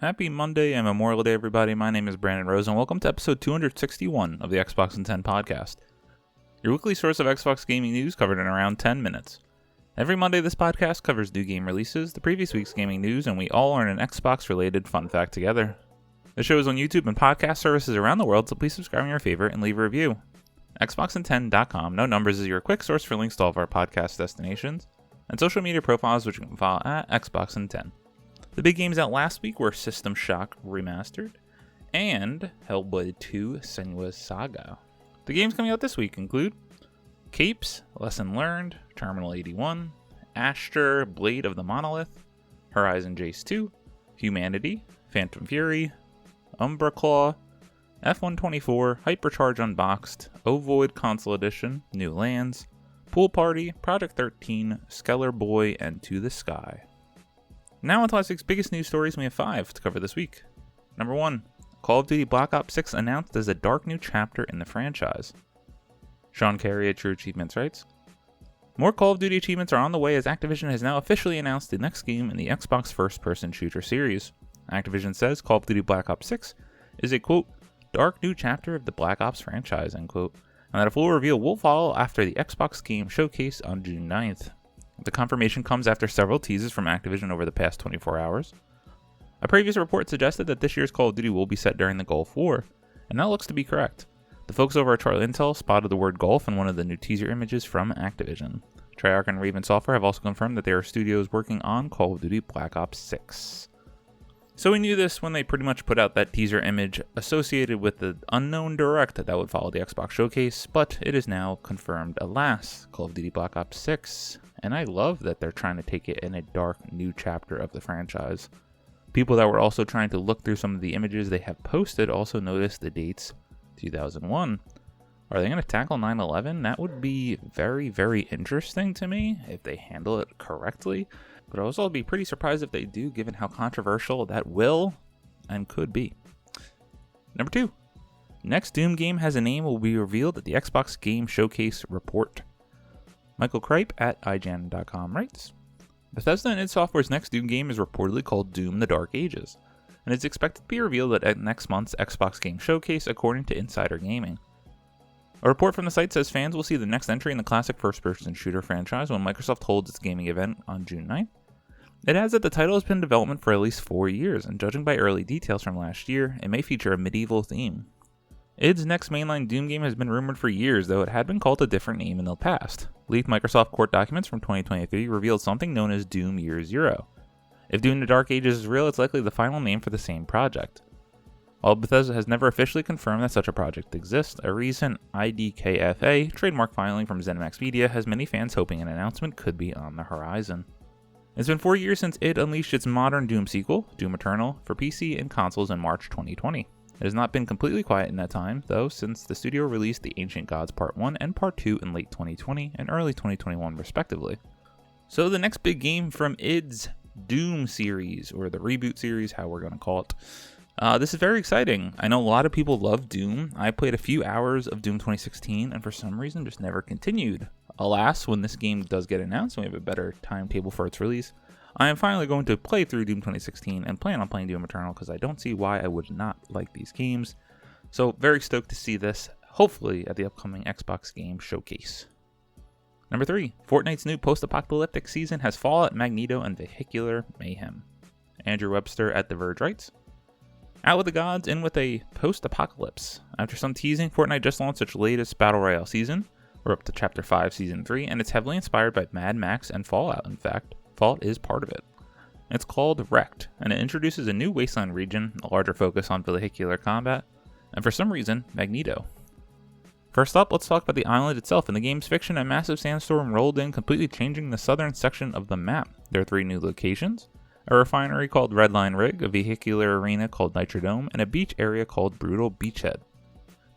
Happy Monday and Memorial Day, everybody. My name is Brandon Rose, and welcome to episode 261 of the Xbox in 10 podcast. Your weekly source of Xbox gaming news covered in around 10 minutes. Every Monday, this podcast covers new game releases, the previous week's gaming news, and we all learn an Xbox-related fun fact together. The show is on YouTube and podcast services around the world, so please subscribe on your favorite and leave a review. Xboxin10.com, no numbers, is your quick source for links to all of our podcast destinations, and social media profiles, which you can follow at Xboxin10. The big games out last week were System Shock Remastered and Hellblade 2 Senua's Saga. The games coming out this week include Capes, Lesson Learned, Terminal 81, Asher, Blade of the Monolith, Horizon Chase 2, Humanity, Phantom Fury, Umbra Claw, F124, Hypercharge Unboxed, Ovoid Console Edition, New Lands, Pool Party, Project 13, Skeller Boy, and To the Sky. Now on to last week's biggest news stories, we have 5 to cover this week. Number 1, Call of Duty Black Ops 6 announced as a dark new chapter in the franchise. Sean Carey at True Achievements writes, more Call of Duty achievements are on the way as Activision has now officially announced the next game in the Xbox first-person shooter series. Activision says Call of Duty Black Ops 6 is a, quote, dark new chapter of the Black Ops franchise, end quote, and that a full reveal will follow after the Xbox game showcase on June 9th. The confirmation comes after several teases from Activision over the past 24 hours. A previous report suggested that this year's Call of Duty will be set during the Gulf War, and that looks to be correct. The folks over at Charlie Intel spotted the word Gulf in one of the new teaser images from Activision. Treyarch and Raven Software have also confirmed that there are studios working on Call of Duty Black Ops 6. So we knew this when they pretty much put out that teaser image associated with the unknown direct that would follow the Xbox showcase, but it is now confirmed, alas, Call of Duty Black Ops 6. And I love that they're trying to take it in a dark new chapter of the franchise. People that were also trying to look through some of the images they have posted also noticed the dates 2001. Are they going to tackle 9/11? That would be very, very interesting to me if they handle it correctly. But I'll also be pretty surprised if they do, given how controversial that will and could be. Number 2. Next Doom game has a name will be revealed at the Xbox Game Showcase report. Michael Kripe at IGN.com writes, Bethesda and id Software's next Doom game is reportedly called Doom the Dark Ages, and it's expected to be revealed at next month's Xbox Game Showcase, according to Insider Gaming. A report from the site says fans will see the next entry in the classic first-person shooter franchise when Microsoft holds its gaming event on June 9th. It adds that the title has been in development for at least 4 years, and judging by early details from last year, it may feature a medieval theme. id's next mainline Doom game has been rumored for years, though it had been called a different name in the past. Leaked Microsoft court documents from 2023 revealed something known as Doom Year Zero. If Doom the Dark Ages is real, it's likely the final name for the same project. While Bethesda has never officially confirmed that such a project exists, a recent IDKFA trademark filing from ZeniMax Media has many fans hoping an announcement could be on the horizon. It's been 4 years since id unleashed its modern Doom sequel, Doom Eternal, for PC and consoles in March 2020. It has not been completely quiet in that time, though, since the studio released The Ancient Gods Part 1 and Part 2 in late 2020 and early 2021 respectively. So the next big game from id's Doom series, or the reboot series, how we're going to call it. This is very exciting. I know a lot of people love Doom. I played a few hours of Doom 2016 and for some reason just never continued. Alas, when this game does get announced and we have a better timetable for its release, I am finally going to play through Doom 2016 and plan on playing Doom Eternal because I don't see why I would not like these games. So very stoked to see this, hopefully at the upcoming Xbox Game Showcase. Number 3, Fortnite's new post-apocalyptic season has Fallout, Magneto, and Vehicular Mayhem. Andrew Webster at The Verge writes, out with the gods, in with a post-apocalypse. After some teasing, Fortnite just launched its latest Battle Royale season. We're up to Chapter 5, Season 3, and it's heavily inspired by Mad Max and Fallout, in fact. Fallout is part of it. It's called Wrecked, and it introduces a new wasteland region, a larger focus on vehicular combat, and for some reason, Magneto. First up, let's talk about the island itself. In the game's fiction, a massive sandstorm rolled in, completely changing the southern section of the map. There are 3 new locations: a refinery called Redline Rig, a vehicular arena called Nitrodome, and a beach area called Brutal Beachhead.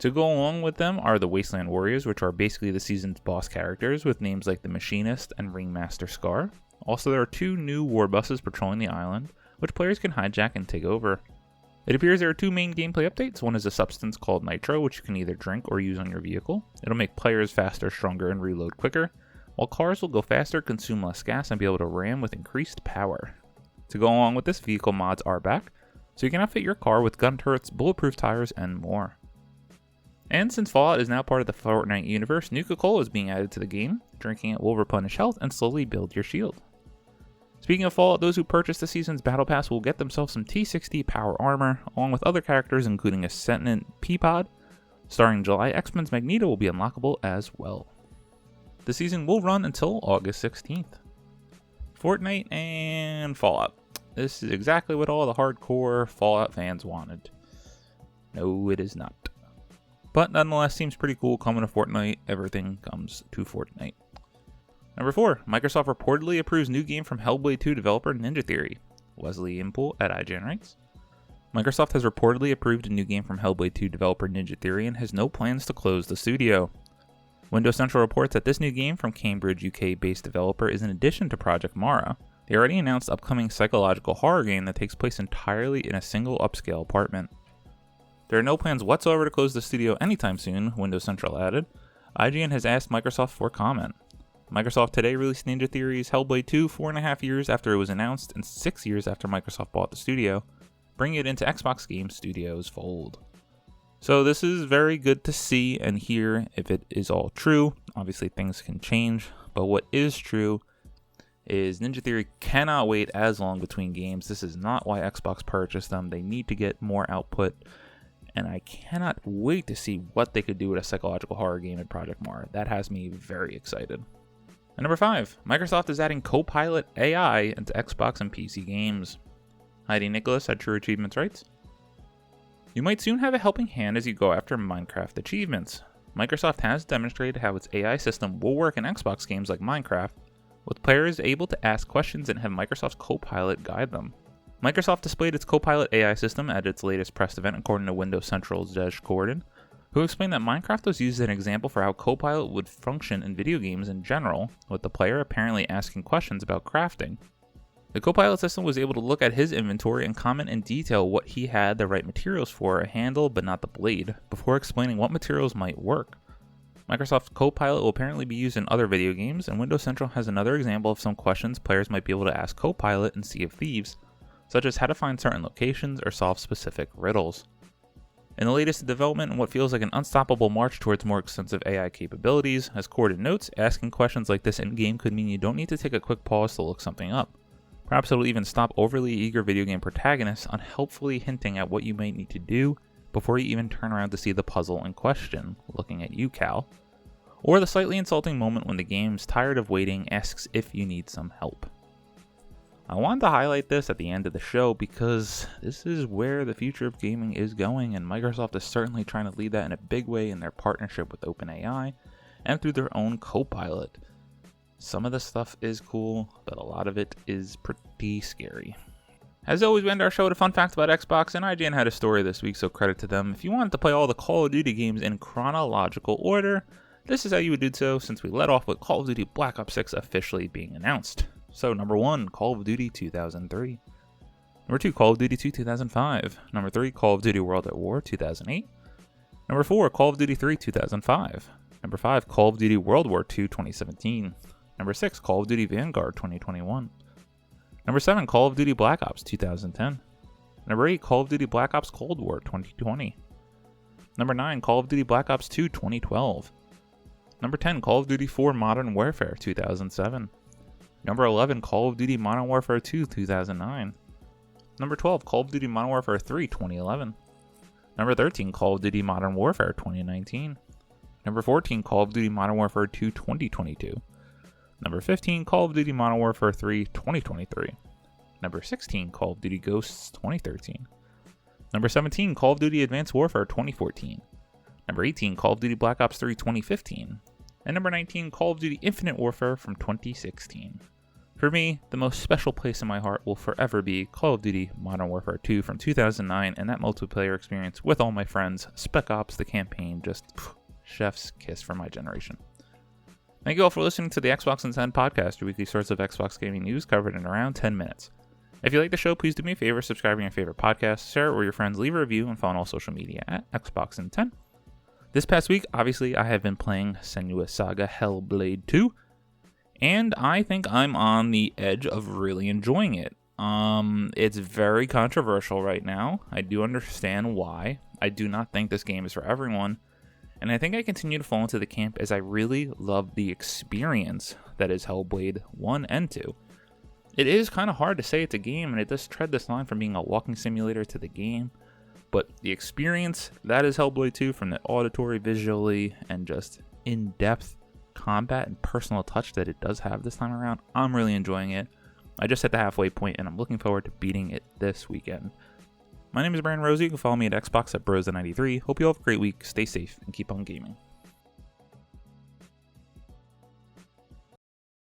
To go along with them are the Wasteland Warriors, which are basically the season's boss characters, with names like the Machinist and Ringmaster Scar. Also, there are 2 new war buses patrolling the island, which players can hijack and take over. It appears there are 2 main gameplay updates. One is a substance called Nitro, which you can either drink or use on your vehicle. It'll make players faster, stronger, and reload quicker, while cars will go faster, consume less gas, and be able to ram with increased power. To go along with this, vehicle mods are back. so you can outfit your car with gun turrets, bulletproof tires, and more. And since Fallout is now part of the Fortnite universe, Nuka-Cola is being added to the game. Drinking it will replenish health and slowly build your shield. Speaking of Fallout, those who purchase the season's Battle Pass will get themselves some T-60 power armor, along with other characters including a Sentient Peapod. Starring July, X-Men's Magneto will be unlockable as well. The season will run until August 16th. Fortnite and Fallout. This is exactly what all the hardcore Fallout fans wanted. No, it is not. But nonetheless, seems pretty cool coming to Fortnite. Everything comes to Fortnite. Number 4, Microsoft reportedly approves new game from Hellblade 2 developer Ninja Theory. Wesley Impel at IGN writes, Microsoft has reportedly approved a new game from Hellblade 2 developer Ninja Theory and has no plans to close the studio. Windows Central reports that this new game from Cambridge, UK-based developer is in addition to Project Mara. They already announced upcoming psychological horror game that takes place entirely in a single upscale apartment. There are no plans whatsoever to close the studio anytime soon, Windows Central added. IGN has asked Microsoft for comment. Microsoft today released Ninja Theory's Hellblade 2 4.5 years after it was announced and 6 years after Microsoft bought the studio, bringing it into Xbox Game Studios' fold. So this is very good to see and hear if it is all true. Obviously things can change, but what is true is Ninja Theory cannot wait as long between games. This is not why Xbox purchased them. They need to get more output, and I cannot wait to see what they could do with a psychological horror game in Project Mara. That has me very excited. And number 5, Microsoft is adding Copilot AI into Xbox and PC games. Heidi Nicholas at True Achievements writes, You might soon have a helping hand as you go after Minecraft achievements. Microsoft has demonstrated how its AI system will work in Xbox games like Minecraft, with players able to ask questions and have Microsoft's Copilot guide them. Microsoft displayed its Copilot AI system at its latest press event, according to Windows Central's Desh Gordon, who explained that Minecraft was used as an example for how Copilot would function in video games in general, with the player apparently asking questions about crafting. The Copilot system was able to look at his inventory and comment in detail what he had the right materials for, a handle but not the blade, before explaining what materials might work. Microsoft Copilot will apparently be used in other video games, and Windows Central has another example of some questions players might be able to ask Copilot in Sea of Thieves, such as how to find certain locations or solve specific riddles. In the latest development in what feels like an unstoppable march towards more extensive AI capabilities, as Gordon notes, asking questions like this in-game could mean you don't need to take a quick pause to look something up. Perhaps it'll even stop overly eager video game protagonists on helpfully hinting at what you might need to do before you even turn around to see the puzzle in question, looking at you, Cal. Or the slightly insulting moment when the game's tired of waiting asks if you need some help. I wanted to highlight this at the end of the show because this is where the future of gaming is going, and Microsoft is certainly trying to lead that in a big way in their partnership with OpenAI and through their own Copilot. Some of the stuff is cool, but a lot of it is pretty scary. As always, we end our show with a fun fact about Xbox, and IGN had a story this week, so credit to them. If you wanted to play all the Call of Duty games in chronological order, this is how you would do so, since we led off with Call of Duty Black Ops 6 officially being announced. So, number 1, Call of Duty 2003. Number 2, Call of Duty 2 2005. Number 3, Call of Duty World at War 2008. Number 4, Call of Duty 3 2005. Number 5, Call of Duty World War II 2017. Number 6, Call of Duty Vanguard 2021. Number 7, Call of Duty Black Ops 2010. Number 8, Call of Duty Black Ops Cold War 2020. Number 9, Call of Duty Black Ops 2 2012. Number 10, Call of Duty 4 Modern Warfare 2007. Number 11, Call of Duty Modern Warfare 2 2009. Number 12, Call of Duty Modern Warfare 3 2011. Number 13, Call of Duty Modern Warfare 2019. Number 14, Call of Duty Modern Warfare 2 2022. Number 15, Call of Duty Modern Warfare 3 2023. Number 16, Call of Duty Ghosts 2013. Number 17, Call of Duty Advanced Warfare 2014. Number 18, Call of Duty Black Ops 3 2015. And number 19, Call of Duty Infinite Warfare from 2016. For me, the most special place in my heart will forever be Call of Duty Modern Warfare 2 from 2009 and that multiplayer experience with all my friends. Spec Ops, the campaign, just chef's kiss for my generation. Thank you all for listening to the Xbox in 10 podcast, your weekly source of Xbox gaming news covered in around 10 minutes. If you like the show, please do me a favor, subscribe to your favorite podcast, share it with your friends, leave a review, and follow on all social media at Xbox in 10. This past week, obviously, I have been playing Senua's Saga Hellblade 2, and I think I'm on the edge of really enjoying it. It's very controversial right now. I do understand why. I do not think this game is for everyone. And I think I continue to fall into the camp as I really love the experience that is Hellblade 1 and 2. It is kind of hard to say it's a game, and it does tread this line from being a walking simulator to the game. But the experience that is Hellblade 2, from the auditory, visually, and just in-depth combat and personal touch that it does have this time around, I'm really enjoying it. I just hit the halfway point, and I'm looking forward to beating it this weekend. My name is Brandon Rosie. You can follow me at Xbox at Bros93. Hope you all have a great week. Stay safe and keep on gaming.